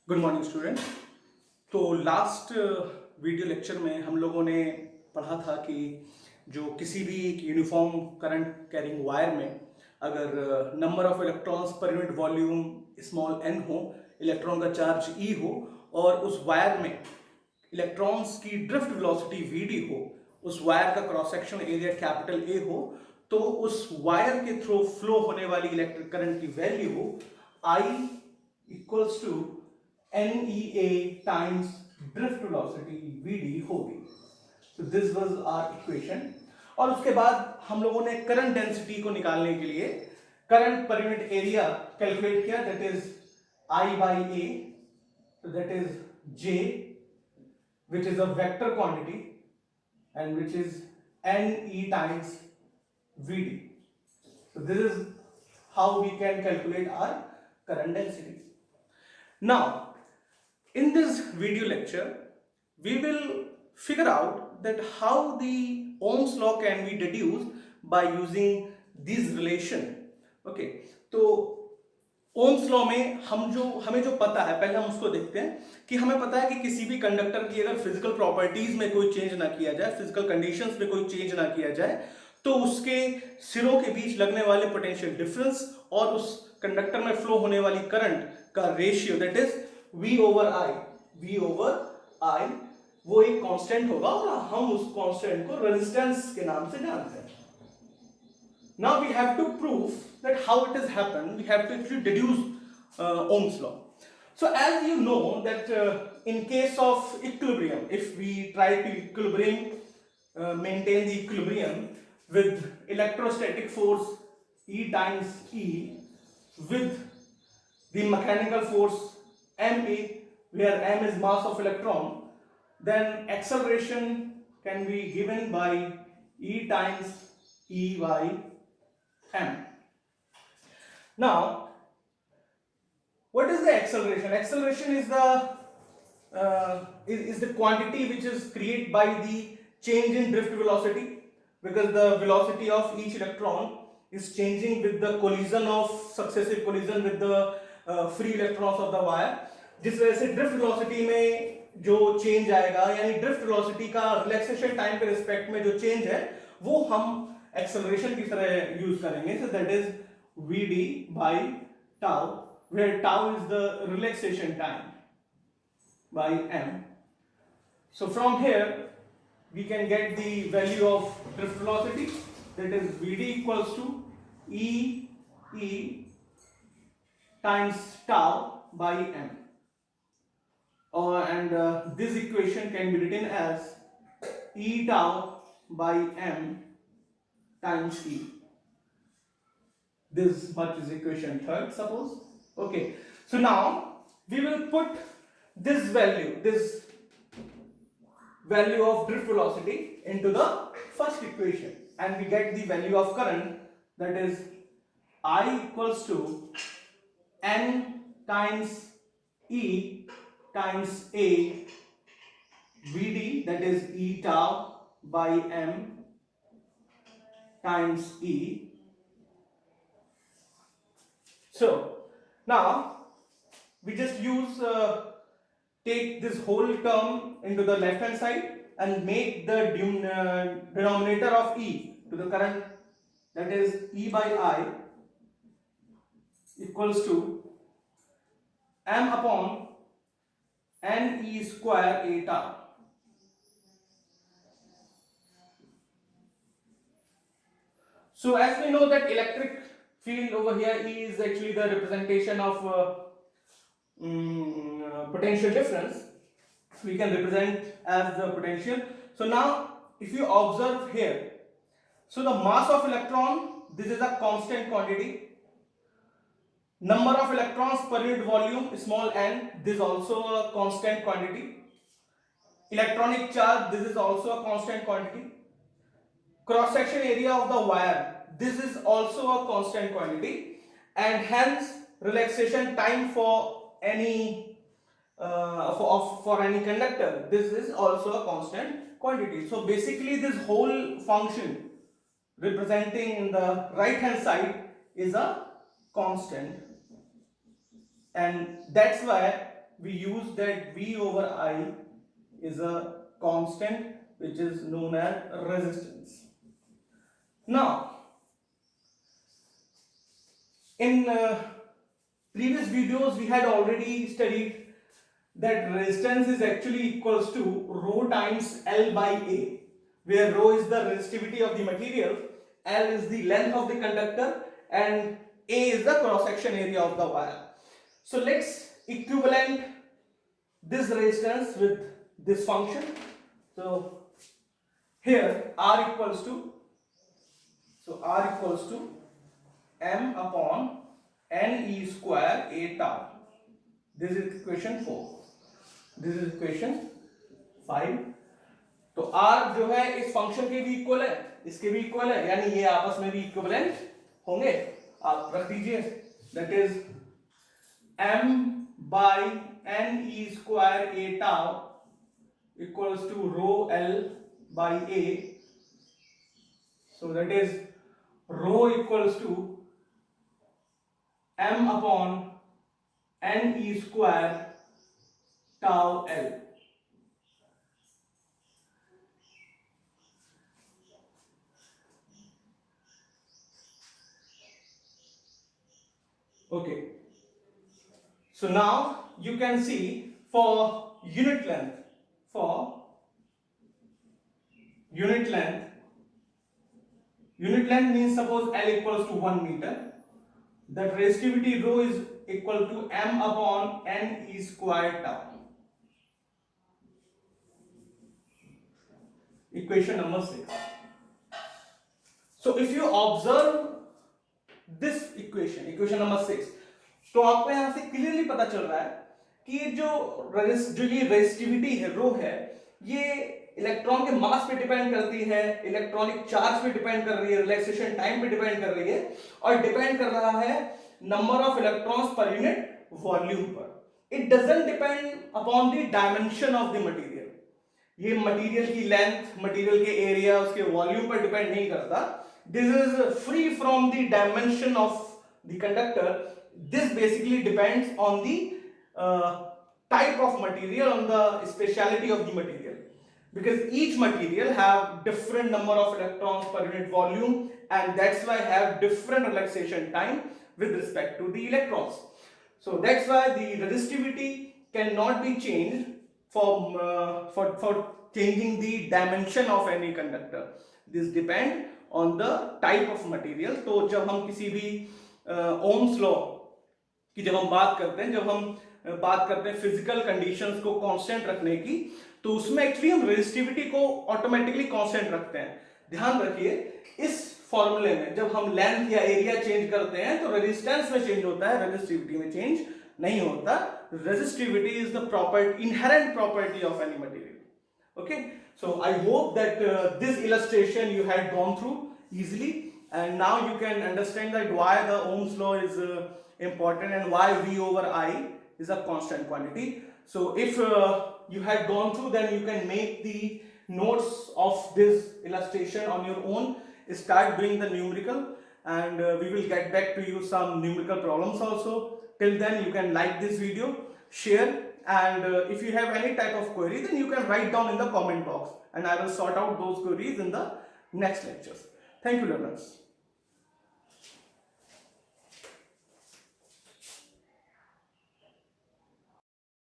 Good morning student. तो last video lecture में हम लोगों ने पढ़ा था कि जो किसी भी एक यूनिफॉर्म करंट कैरिंग वायर में अगर नंबर ऑफ इलेक्ट्रॉन्स पर यूनिट वॉल्यूम स्मॉल एन हो, इलेक्ट्रॉन का चार्ज ई हो और उस वायर में इलेक्ट्रॉन्स की ड्रिफ्ट वेलोसिटी वीडी हो, उस वायर का cross section area capital A हो, तो उस वायर के थ्रू फ्लो होने वाली इलेक्ट्रिक करंट की वैल्यू हो I equals to NEA times drift velocity VD होगी। So this was our equation। और उसके बाद हम लोगों ने करंट डेंसिटी को निकालने के लिए करंट पर यूनिट एरिया कैलकुलेट किया, that is I by A, so that is J, which is a vector quantity and which is NE times VD। So this is how we can calculate our current density. Now in this video lecture, we will figure out that how the Ohm's law can be deduced by using this relation. Okay, तो Ohm's law में हमें जो पता है, पहले हम उसको देखते हैं कि हमें पता है कि किसी भी कंडक्टर की अगर फिजिकल प्रॉपर्टीज में कोई चेंज ना किया जाए, फिजिकल कंडीशंस में कोई चेंज ना किया जाए, तो उसके सिरों के बीच लगने वाले पोटेंशियल डिफरेंस और उस कंडक्टर में फ्लो होने वाली करंट का ratio, that is V over आई, वो एक कांस्टेंट होगा और हम उस कांस्टेंट को रेजिस्टेंस के नाम से जानते हैं। Now we have to prove that how it has happened. We have to actually deduce Ohm's law. So as you know that in case of equilibrium, if we try to maintain the equilibrium with electrostatic force E times E with the mechanical force ma, where m is mass of electron, then acceleration can be given by E times E by m. Now what is the acceleration? Acceleration is the quantity which is created by the change in drift velocity, because the velocity of each electron is changing with the successive collision with the free electrons of the wire, जिस वजह से drift velocity में जो change आएगा, यानी drift velocity का relaxation time के respect में जो चेंज है वो हम एक्सेलरेशन की तरह यूज करेंगे। So that is Vd by tau, where tau is the relaxation time by m. So from here we can get the value of drift velocity, that is Vd equals to E times tau by m, and this equation can be written as E tau by m times E. This much is equation third, suppose. Okay, so now we will put this value of drift velocity into the first equation, and we get the value of current, that is I equals to n times E times A Vd, that is E tau by m times E. So now we just take this whole term into the left hand side and make the denominator of E to the current, that is E by I equals to m upon n E square A tau. So as we know that electric field over here is actually the representation of potential difference, we can represent as the potential. So now if you observe here, so the mass of electron, this is a constant quantity, number of electrons per unit volume small n, this is also a constant quantity, electronic charge, this is also a constant quantity, cross section area of the wire, this is also a constant quantity, and hence relaxation time for any for any conductor, this is also a constant quantity. So basically this whole function representing in the right hand side is a constant, and that's why we use that V over I is a constant which is known as resistance. Now, in previous videos we had already studied that resistance is actually equals to rho times L by A, where rho is the resistivity of the material, L is the length of the conductor, and A is the cross section area of the wire. So let's equivalent this resistance with this function. So here R equals to m upon n e square a tau. This is equation 4. This is equation 5. तो R जो है इस function के भी equal है, इसके भी equal है, यानी ये आपस में भी इक्विवेलेंट होंगे. आप रख दीजिए, that is m by n e square a tau equals to rho L by A. So that is rho equals to m upon n e square tau L. Okay. So now you can see for unit length, unit length means suppose L equals to 1 meter, that resistivity rho is equal to m upon n e square tau. Equation number 6. So if you observe this equation number 6, तो आपको यहां से clearly पता चल रहा है कि जो ये रेजिस्टिविटी है रो है, ये इलेक्ट्रॉन के मास पे डिपेंड करती है, इलेक्ट्रॉनिक चार्ज पे डिपेंड कर रही है, रिलैक्सेशन टाइम पे डिपेंड कर रही है, और डिपेंड कर रहा है नंबर ऑफ इलेक्ट्रॉन्स पर यूनिट वॉल्यूम पर. It doesn't depend upon the dimension of the material. ये मटेरियल की लेंथ, मटेरियल के एरिया, उसके वॉल्यूम पर डिपेंड नहीं करता. This is free from the dimension of the conductor. This basically depends on the type of material, on the speciality of the material, because each material have different number of electrons per unit volume, and that's why have different relaxation time with respect to the electrons. So that's why the resistivity cannot be changed for changing the dimension of any conductor. This depend on the type of material. तो जब हम किसी भी Ohm's law कि जब हम बात करते हैं फिजिकल कंडीशंस को कांस्टेंट रखने की, तो उसमें एक्चुअली हम रेजिस्टिविटी को ऑटोमेटिकली कांस्टेंट रखते हैं. ध्यान रखिए, इस फॉर्मूले में जब हम लेंथ या एरिया चेंज करते हैं तो रेजिस्टेंस में चेंज होता है, रेजिस्टिविटी में चेंज नहीं होता. Resistivity is the inherent property of any material. Okay, so I hope that this illustration you had gone through easily, and now you can understand that why the Ohm's law is important and why V over I is a constant quantity. So if you had gone through, then you can make the notes of this illustration on your own, start doing the numerical, and we will get back to you some numerical problems also. Till then you can like this video, share, and if you have any type of query, then you can write down in the comment box and I will sort out those queries in the next lectures. Thank you, learners.